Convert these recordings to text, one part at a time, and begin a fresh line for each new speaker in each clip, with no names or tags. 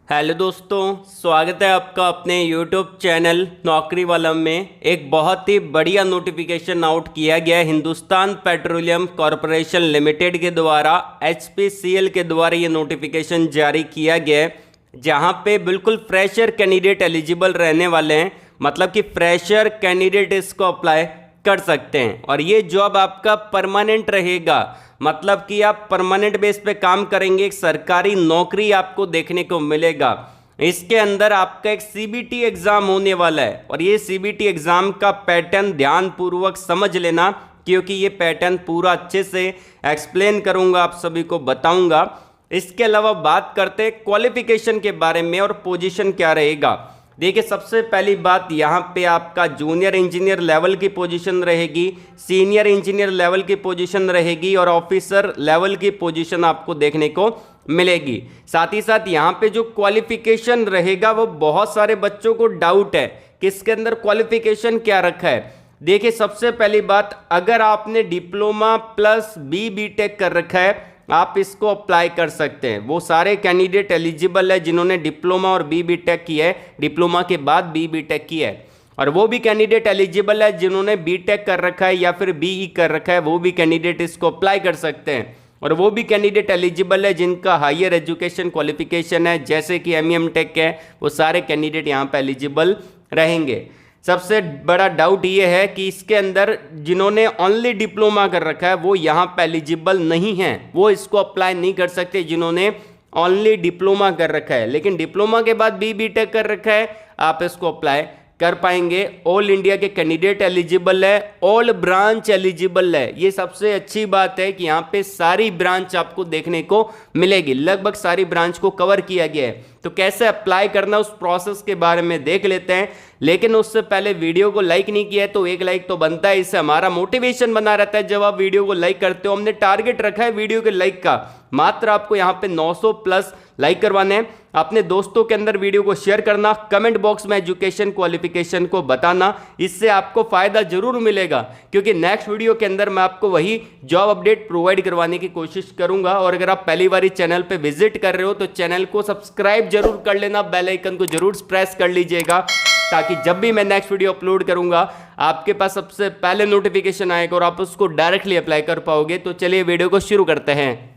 Hello दोस्तों, स्वागत है आपका अपने YouTube चैनल नौकरी वाला में। एक बहुत ही बढ़िया नोटिफिकेशन आउट किया गया है हिंदुस्तान पेट्रोलियम कॉरपोरेशन लिमिटेड के द्वारा, HPCL के द्वारा ये नोटिफिकेशन जारी किया गया है, जहां पे बिल्कुल फ्रेशर कैंडिडेट एलिजिबल रहने वाले हैं। मतलब कि फ्रेशर कैंडिडेट इसको अप्लाई कर सकते हैं और ये जॉब आपका परमानेंट रहेगा। मतलब कि आप परमानेंट बेस पे काम करेंगे, एक सरकारी नौकरी आपको देखने को मिलेगा। इसके अंदर आपका एक CBT एग्जाम होने वाला है और ये CBT एग्जाम का पैटर्न ध्यान पूर्वक समझ लेना, क्योंकि ये पैटर्न पूरा अच्छे से एक्सप्लेन करूंगा, आप सभी को बताऊंगा। इसके अलावा बात करते हैं क्वालिफिकेशन के बारे में और पोजीशन क्या रहेगा। देखिए, सबसे पहली बात, यहाँ पे आपका जूनियर इंजीनियर लेवल की पोजीशन रहेगी, सीनियर इंजीनियर लेवल की पोजीशन रहेगी और ऑफिसर लेवल की पोजीशन आपको देखने को मिलेगी। साथ ही साथ यहाँ पे जो क्वालिफिकेशन रहेगा वो बहुत सारे बच्चों को डाउट है कि इसके अंदर क्वालिफिकेशन क्या रखा है। देखिए, सबसे पहली बात, अगर आपने डिप्लोमा प्लस BTech कर रखा है, आप इसको अप्लाई कर सकते हैं। वो सारे कैंडिडेट एलिजिबल है जिन्होंने डिप्लोमा और BTech किया है, डिप्लोमा के बाद BTech किया है। और वो भी कैंडिडेट एलिजिबल है जिन्होंने BTech कर रखा है या फिर BE कर रखा है, वो भी कैंडिडेट इसको अप्लाई कर सकते हैं। और वो भी कैंडिडेट एलिजिबल है जिनका हायर एजुकेशन क्वालिफिकेशन है, जैसे कि MEM Tech है, वो सारे कैंडिडेट यहाँ पर एलिजिबल रहेंगे। सबसे बड़ा डाउट ये है कि इसके अंदर जिन्होंने ओनली डिप्लोमा कर रखा है वो यहाँ पे एलिजिबल नहीं है, वो इसको अप्लाई नहीं कर सकते जिन्होंने ओनली डिप्लोमा कर रखा है। लेकिन डिप्लोमा के बाद BTech कर रखा है, आप इसको अप्लाई कर पाएंगे। ऑल इंडिया के कैंडिडेट एलिजिबल है, ऑल ब्रांच एलिजिबल है। ये सबसे अच्छी बात है कि यहाँ पे सारी ब्रांच आपको देखने को मिलेगी, लगभग सारी ब्रांच को कवर किया गया है। तो कैसे अप्लाई करना, उस प्रोसेस के बारे में देख लेते हैं। लेकिन उससे पहले वीडियो को लाइक नहीं किया है तो एक लाइक तो बनता है, इससे हमारा मोटिवेशन बना रहता है जब आप वीडियो को लाइक करते हो। हमने टारगेट रखा है वीडियो के लाइक का, मात्र आपको यहाँ पे 900 प्लस लाइक करवाने हैं। अपने दोस्तों के अंदर वीडियो को शेयर करना, कमेंट बॉक्स में एजुकेशन क्वालिफिकेशन को बताना, इससे आपको फायदा जरूर मिलेगा, क्योंकि नेक्स्ट वीडियो के अंदर मैं आपको वही जॉब अपडेट प्रोवाइड करवाने की कोशिश करूंगा। और अगर आप पहली बार चैनल पे विजिट कर रहे हो तो चैनल को सब्सक्राइब जरूर कर लेना, बेल आइकन को जरूर प्रेस कर लीजिएगा, ताकि जब भी मैं नेक्स्ट वीडियो अपलोड करूंगा आपके पास सबसे पहले नोटिफिकेशन आएगा और आप उसको डायरेक्टली अप्लाई कर पाओगे। तो चलिए वीडियो को शुरू करते हैं।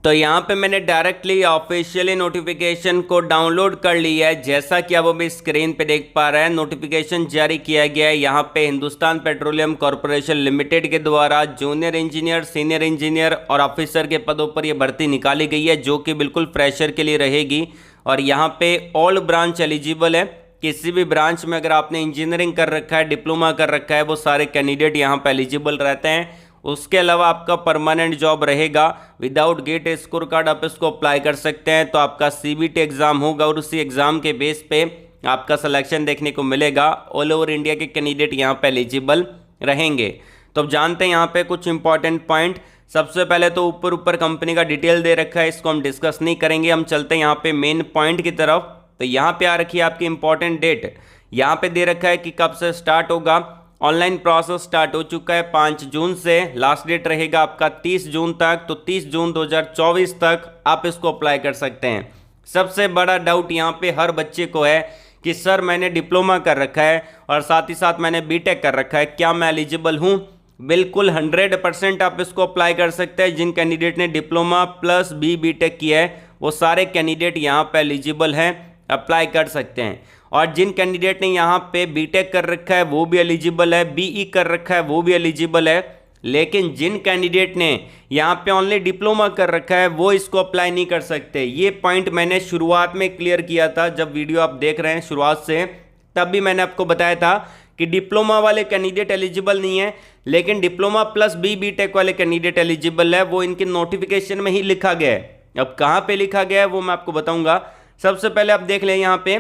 तो यहाँ पे मैंने डायरेक्टली ऑफिशियली नोटिफिकेशन को डाउनलोड कर लिया है। जैसा कि आप अभी स्क्रीन पे देख पा रहे हैं, नोटिफिकेशन जारी किया गया है यहाँ पे हिंदुस्तान पेट्रोलियम कॉरपोरेशन लिमिटेड के द्वारा। जूनियर इंजीनियर, सीनियर इंजीनियर और ऑफिसर के पदों पर यह भर्ती निकाली गई है, जो कि बिल्कुल फ्रेशर के लिए रहेगी। और यहाँ पे ऑल ब्रांच एलिजिबल है, किसी भी ब्रांच में अगर आपने इंजीनियरिंग कर रखा है, डिप्लोमा कर रखा है, वो सारे कैंडिडेट यहाँ पे एलिजिबल रहते हैं। उसके अलावा आपका परमानेंट जॉब रहेगा, विदाउट गेट स्कोर कार्ड आप इसको अप्लाई कर सकते हैं। तो आपका CBT एग्जाम होगा और उसी एग्जाम के बेस पे आपका सिलेक्शन देखने को मिलेगा। ऑल ओवर इंडिया के कैंडिडेट यहाँ पे एलिजिबल रहेंगे। तो अब जानते हैं यहाँ पे कुछ इंपॉर्टेंट पॉइंट। सबसे पहले तो ऊपर कंपनी का डिटेल दे रखा है, इसको हम डिस्कस नहीं करेंगे। हम चलते हैं यहाँ पे मेन पॉइंट की तरफ। तो यहाँ पे आ रखी है आपकी इंपॉर्टेंट डेट, यहाँ पे दे रखा है कि कब से स्टार्ट होगा। ऑनलाइन प्रोसेस स्टार्ट हो चुका है 5 जून से, लास्ट डेट रहेगा आपका 30 जून तक। तो 30 जून 2024 तक आप इसको अप्लाई कर सकते हैं। सबसे बड़ा डाउट यहाँ पे हर बच्चे को है कि सर मैंने डिप्लोमा कर रखा है और साथ ही साथ मैंने BTech कर रखा है, क्या मैं एलिजिबल हूँ? बिल्कुल 100% आप इसको अप्लाई कर सकते हैं। जिन कैंडिडेट ने डिप्लोमा प्लस BTech किया है वो सारे कैंडिडेट यहाँ पे एलिजिबल हैं, अप्लाई कर सकते हैं। और जिन कैंडिडेट ने यहाँ पे BTech कर रखा है वो भी एलिजिबल है, BE कर रखा है वो भी एलिजिबल है। लेकिन जिन कैंडिडेट ने यहाँ पे ओनली डिप्लोमा कर रखा है वो इसको अप्लाई नहीं कर सकते। ये पॉइंट मैंने शुरुआत में क्लियर किया था, जब वीडियो आप देख रहे हैं शुरुआत से, तब भी मैंने आपको बताया था कि डिप्लोमा वाले कैंडिडेट एलिजिबल नहीं है, लेकिन डिप्लोमा प्लस BTech वाले कैंडिडेट एलिजिबल है। वो इनके नोटिफिकेशन में ही लिखा गया है। अब कहाँ पे लिखा गया है वो मैं आपको बताऊंगा। सबसे पहले आप देख लें यहाँ पे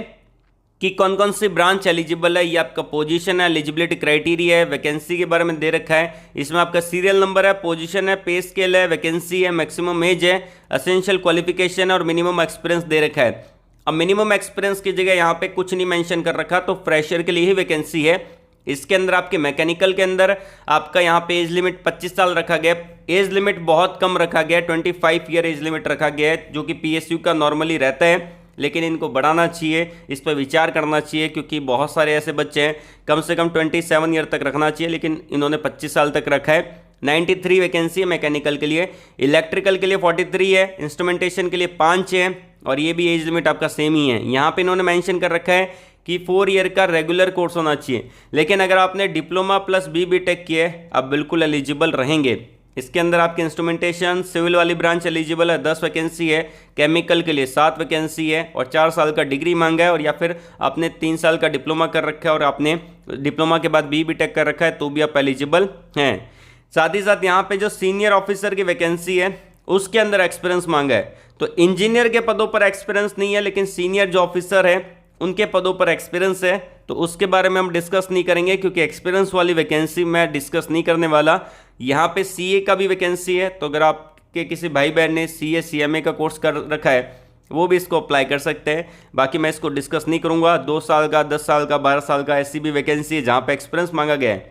कि कौन कौन सी ब्रांच एलिजिबल है। ये आपका पोजीशन है, एलिजिबिलिटी क्राइटेरिया है, वैकेंसी के बारे में दे रखा है। इसमें आपका सीरियल नंबर है, पोजीशन है, पे स्केल है, वैकेंसी है, मैक्सिमम एज है, एसेंशियल क्वालिफिकेशन और मिनिमम एक्सपीरियंस दे रखा है। अब मिनिमम एक्सपीरियंस की जगह यहाँ पे कुछ नहीं मेंशन कर रखा, तो फ्रेशर के लिए ही वैकेंसी है। इसके अंदर आपके मैकेनिकल के अंदर आपका यहाँ पे एज लिमिट 25 साल रखा गया। एज लिमिट बहुत कम रखा गया है, 25 ईयर एज लिमिट रखा गया है, जो कि PSU का नॉर्मली रहता है। लेकिन इनको बढ़ाना चाहिए, इस पर विचार करना चाहिए, क्योंकि बहुत सारे ऐसे बच्चे हैं कम से कम 27 ईयर तक रखना चाहिए, लेकिन इन्होंने 25 साल तक रखा है। 93 वैकेंसी है मैकेनिकल के लिए, इलेक्ट्रिकल के लिए 43 है, इंस्ट्रूमेंटेशन के लिए 5 है, और ये भी एज लिमिट आपका सेम ही है। यहाँ पे इन्होंने मेंशन कर रखा है कि 4 ईयर का रेगुलर कोर्स होना चाहिए, लेकिन अगर आपने डिप्लोमा प्लस बी टेक किया है आप बिल्कुल एलिजिबल रहेंगे। इसके अंदर आपके इंस्ट्रूमेंटेशन सिविल वाली ब्रांच एलिजिबल है, 10 वैकेंसी है, केमिकल के लिए 7 वैकेंसी है, और 4 साल का डिग्री मांगा है, और या फिर आपने 3 साल का डिप्लोमा कर रखा है और आपने डिप्लोमा के बाद बी टेक कर रखा है तो भी आप एलिजिबल हैं। साथ ही साथ यहाँ पे जो सीनियर ऑफिसर की वैकेंसी है उसके अंदर एक्सपीरियंस मांगा है, तो इंजीनियर के पदों पर एक्सपीरियंस नहीं है, लेकिन सीनियर जो ऑफिसर है उनके पदों पर एक्सपीरियंस है, तो उसके बारे में हम डिस्कस नहीं करेंगे, क्योंकि एक्सपीरियंस वाली वैकेंसी मैं डिस्कस नहीं करने वाला। यहाँ पे सीए का भी वैकेंसी है, तो अगर आपके किसी भाई बहन ने सीए सीएमए का कोर्स कर रखा है वो भी इसको अप्लाई कर सकते हैं। बाकी मैं इसको डिस्कस नहीं करूँगा। 2 साल का, 10 साल का, 12 साल का ऐसी भी वैकेंसी है जहाँ पे एक्सपीरियंस मांगा गया है।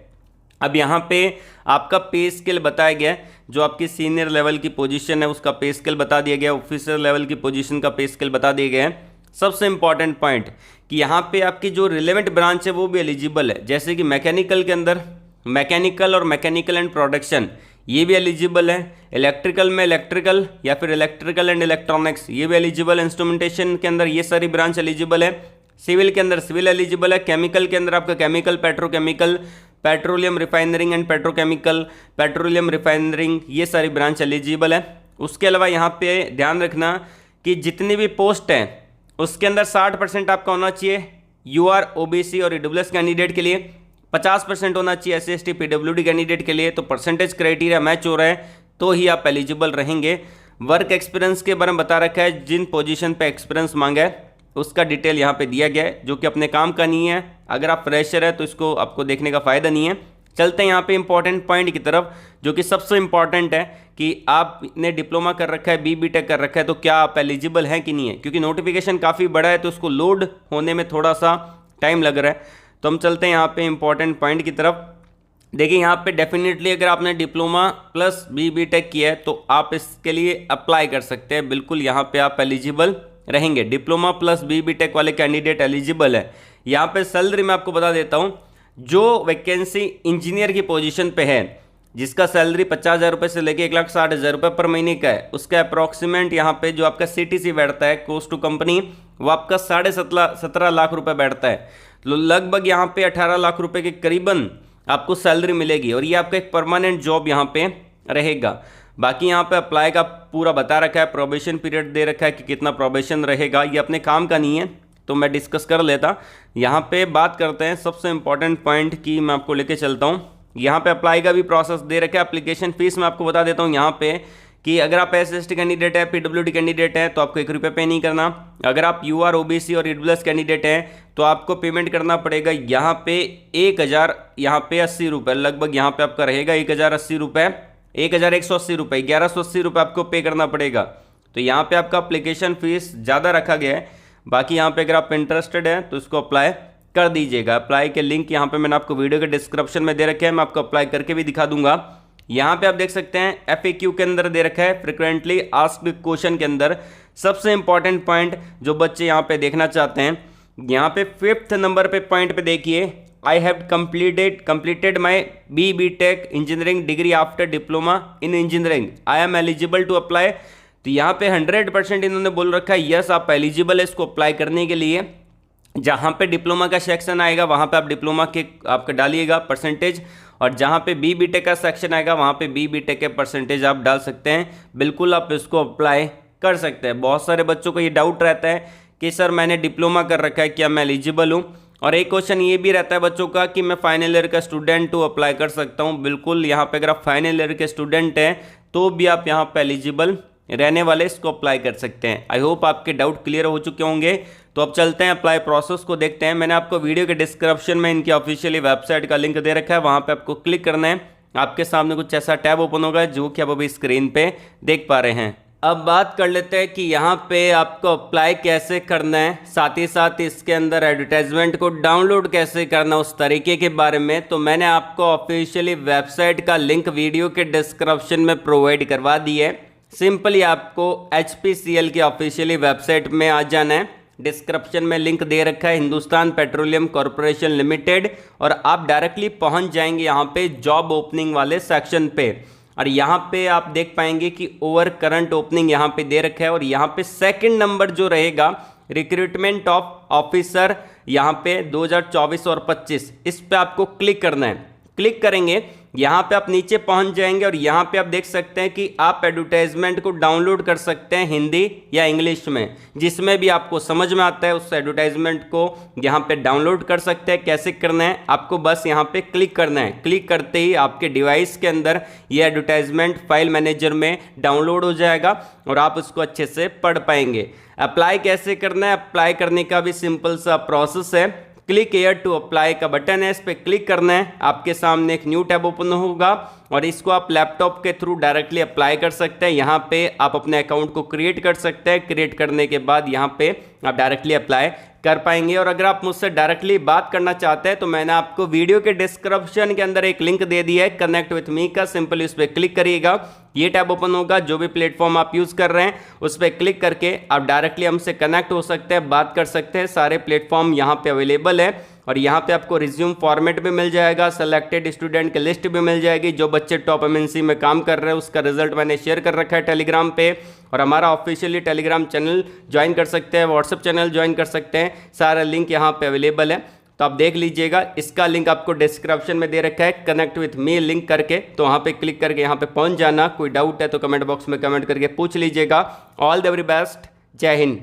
अब यहाँ पे आपका पे स्केल बताया गया है, जो आपकी सीनियर लेवल की पोजीशन है उसका पे स्केल बता दिया गया, ऑफिसर लेवल की पोजीशन का पे स्केल बता दिया गया है। सबसे इंपॉर्टेंट पॉइंट कि यहाँ पे आपकी जो रिलेवेंट ब्रांच है वो भी एलिजिबल है, जैसे कि मैकेनिकल के अंदर मैकेनिकल और मैकेनिकल एंड प्रोडक्शन ये भी एलिजिबल है, इलेक्ट्रिकल में इलेक्ट्रिकल या फिर इलेक्ट्रिकल एंड इलेक्ट्रॉनिक्स ये भी एलिजिबल है, इंस्ट्रूमेंटेशन के अंदर ये सारी ब्रांच एलिजिबल है, सिविल के अंदर सिविल एलिजिबल है, केमिकल के अंदर आपका chemical, petrochemical, petroleum refining and petrochemical, petroleum refining ये सारी ब्रांच एलिजिबल है। उसके अलावा यहाँ पे ध्यान रखना कि जितनी भी पोस्ट हैं उसके अंदर 60% आपका होना चाहिए यूआर ओबीसी और ईडब्ल्यूएस कैंडिडेट के लिए, 50% होना चाहिए एससी एसटी पीडब्ल्यूडी कैंडिडेट के लिए। तो परसेंटेज क्राइटेरिया मैच हो रहा है तो ही आप एलिजिबल रहेंगे। वर्क एक्सपीरियंस के बारे में बता रखा है, जिन पोजीशन पे एक्सपीरियंस मांगा है उसका डिटेल यहाँ पे दिया गया है, जो कि अपने काम का नहीं है। अगर आप फ्रेशर है तो इसको आपको देखने का फ़ायदा नहीं है। चलते हैं यहाँ पे इंपॉर्टेंट पॉइंट की तरफ, जो कि सबसे इंपॉर्टेंट है कि आपने डिप्लोमा कर रखा है, बी टेक कर रखा है, तो क्या आप एलिजिबल हैं कि नहीं है, क्योंकि नोटिफिकेशन काफ़ी बड़ा है तो उसको लोड होने में थोड़ा सा टाइम लग रहा है। तो हम चलते हैं यहाँ पे इंपॉर्टेंट पॉइंट की तरफ। देखिए यहाँ पे डेफिनेटली अगर आपने डिप्लोमा प्लस बी टेक किया है तो आप इसके लिए अप्लाई कर सकते हैं, बिल्कुल यहाँ पे आप एलिजिबल रहेंगे। डिप्लोमा प्लस बी टेक वाले कैंडिडेट एलिजिबल है। यहाँ पे सैलरी मैं आपको बता देता हूँ, जो वैकेंसी इंजीनियर की पोजीशन पे है जिसका सैलरी 50,000 रुपये से लेके 1,60,000 रुपये पर महीने का है, उसका अप्रॉक्सीमेट यहाँ पे जो आपका सीटीसी बैठता है कोस्ट टू कंपनी वो आपका 17.5 लाख रुपए बैठता है। तो लगभग यहाँ पे 18 लाख रुपए के करीबन आपको सैलरी मिलेगी, और ये आपका एक परमानेंट जॉब यहाँ पे रहेगा। बाकी यहाँ पे अप्लाई का पूरा बता रखा है, प्रोबेशन पीरियड दे रखा है कि कितना प्रोबेशन रहेगा, ये अपने काम का नहीं है तो मैं डिस्कस कर लेता। यहाँ पे बात करते हैं सबसे इंपॉर्टेंट पॉइंट की मैं आपको लेके चलता हूँ। यहाँ पे अप्लाई का भी प्रोसेस दे रखा है। एप्लीकेशन फीस मैं आपको बता देता हूँ यहाँ पे कि अगर आप SC/ST कैंडिडेट है, PWD कैंडिडेट है तो आपको 1 रुपये पे नहीं करना। अगर आप UR OBC और EWS कैंडिडेट हैं तो आपको पेमेंट करना पड़ेगा यहाँ पे 1,080 रुपये, लगभग यहाँ पे आपका रहेगा 1,080 रुपये, 1,180 रुपये, 1,180 रुपये आपको पे करना पड़ेगा। तो यहाँ पे आपका अप्लीकेशन फीस ज़्यादा रखा गया है। बाकी यहाँ पे अगर आप इंटरेस्टेड हैं तो इसको अप्लाई कर दीजिएगा। अप्लाई के लिंक यहाँ पे मैंने आपको वीडियो के डिस्क्रिप्शन में दे रखे हैं, मैं आपको अप्लाई करके भी दिखा दूंगा। यहाँ पे आप देख सकते हैं FAQ के अंदर दे रखा है, फ्रिक्वेंटली आस्क्ड क्वेश्चन के अंदर सबसे इंपॉर्टेंट पॉइंट जो बच्चे यहाँ पे देखना चाहते हैं, यहाँ पे 5th नंबर पे पॉइंट पे देखिए, I have completed my B tech engineering degree after diploma in engineering, I am eligible to apply. तो यहाँ पे 100% इन्होंने बोल रखा है यस आप एलिजिबल है इसको अप्लाई करने के लिए। जहाँ पे डिप्लोमा का सेक्शन आएगा वहाँ पे आप डिप्लोमा के आपका डालिएगा परसेंटेज, और जहाँ पे बी टेक का सेक्शन आएगा वहाँ पे बी टेक के परसेंटेज आप डाल सकते हैं। बिल्कुल आप इसको अप्लाई कर सकते हैं। बहुत सारे बच्चों को ये डाउट रहता है कि सर मैंने डिप्लोमा कर रखा है क्या मैं एलिजिबल हूँ, और एक क्वेश्चन ये भी रहता है बच्चों का कि मैं फाइनल ईयर का स्टूडेंट हूँ अप्लाई कर सकता हूँ। बिल्कुल यहाँ पे अगर आप फाइनल ईयर के स्टूडेंट हैं तो भी आप यहाँ पे एलिजिबल रहने वाले इसको अप्लाई कर सकते हैं। आई होप आपके डाउट क्लियर हो चुके होंगे। तो अब चलते हैं अप्लाई प्रोसेस को देखते हैं। मैंने आपको वीडियो के डिस्क्रिप्शन में इनकी ऑफिशियली वेबसाइट का लिंक दे रखा है, वहाँ पे आपको क्लिक करना है। आपके सामने कुछ ऐसा टैब ओपन होगा जो कि आप अभी स्क्रीन पे देख पा रहे हैं। अब बात कर लेते हैं कि यहाँ पे आपको अप्लाई कैसे करना है, साथ ही साथ इसके अंदर एडवर्टाइजमेंट को डाउनलोड कैसे करना उस तरीके के बारे में। तो मैंने आपको ऑफिशियली वेबसाइट का लिंक वीडियो के डिस्क्रिप्शन में प्रोवाइड करवा दी है। सिंपली आपको HPCL की ऑफिशियली वेबसाइट में आ जाना है। डिस्क्रिप्शन में लिंक दे रखा है हिंदुस्तान पेट्रोलियम कॉरपोरेशन लिमिटेड, और आप डायरेक्टली पहुंच जाएंगे यहाँ पे जॉब ओपनिंग वाले सेक्शन पे। और यहाँ पे आप देख पाएंगे कि ओवर करंट ओपनिंग यहाँ पे दे रखा है, और यहाँ पे सेकंड नंबर जो रहेगा रिक्रूटमेंट ऑफ ऑफिसर, यहाँ पे 2024 और 25, इस पे आपको क्लिक करना है। क्लिक करेंगे, यहाँ पे आप नीचे पहुंच जाएंगे और यहाँ पे आप देख सकते हैं कि आप एडवर्टाइजमेंट को डाउनलोड कर सकते हैं हिंदी या इंग्लिश में, जिसमें भी आपको समझ में आता है उस एडवर्टाइजमेंट को यहाँ पे डाउनलोड कर सकते हैं। कैसे करना है, आपको बस यहाँ पे क्लिक करना है। क्लिक करते ही आपके डिवाइस के अंदर ये एडवर्टाइजमेंट फाइल मैनेजर में डाउनलोड हो जाएगा और आप उसको अच्छे से पढ़ पाएंगे। अप्लाई कैसे करना है, अप्लाई करने का भी सिंपल सा प्रोसेस है। क्लिक हेयर टू अप्लाई का बटन है, इस पर क्लिक करना है। आपके सामने एक न्यू टैब ओपन होगा और इसको आप लैपटॉप के थ्रू डायरेक्टली अप्लाई कर सकते हैं। यहाँ पे आप अपने अकाउंट को क्रिएट कर सकते हैं। क्रिएट करने के बाद यहाँ पे आप डायरेक्टली अप्लाई कर पाएंगे। और अगर आप मुझसे डायरेक्टली बात करना चाहते हैं तो मैंने आपको वीडियो के डिस्क्रिप्शन के अंदर एक लिंक दे दिया है कनेक्ट विथ मी का, सिंपली उस पर क्लिक करिएगा, ये टैब ओपन होगा। जो भी प्लेटफॉर्म आप यूज़ कर रहे हैं उस पर क्लिक करके आप डायरेक्टली हमसे कनेक्ट हो सकते हैं, बात कर सकते हैं। सारे प्लेटफॉर्म यहाँ पे अवेलेबल है और यहाँ पे आपको रिज्यूम फॉर्मेट भी मिल जाएगा, सेलेक्टेड स्टूडेंट की लिस्ट भी मिल जाएगी। जो बच्चे टॉप MNC में काम कर रहे हैं उसका रिजल्ट मैंने शेयर कर रखा है टेलीग्राम पे, और हमारा ऑफिशियली टेलीग्राम चैनल ज्वाइन कर सकते हैं, व्हाट्सएप चैनल ज्वाइन कर सकते हैं। सारा लिंक यहाँ पे अवेलेबल है, तो आप देख लीजिएगा। इसका लिंक आपको डिस्क्रिप्शन में दे रखा है कनेक्ट विथ मी लिंक करके, तो वहाँ पे क्लिक करके यहाँ पे पहुँच जाना। कोई डाउट है तो कमेंट बॉक्स में कमेंट करके पूछ लीजिएगा। ऑल द वेरी बेस्ट, जय हिंद।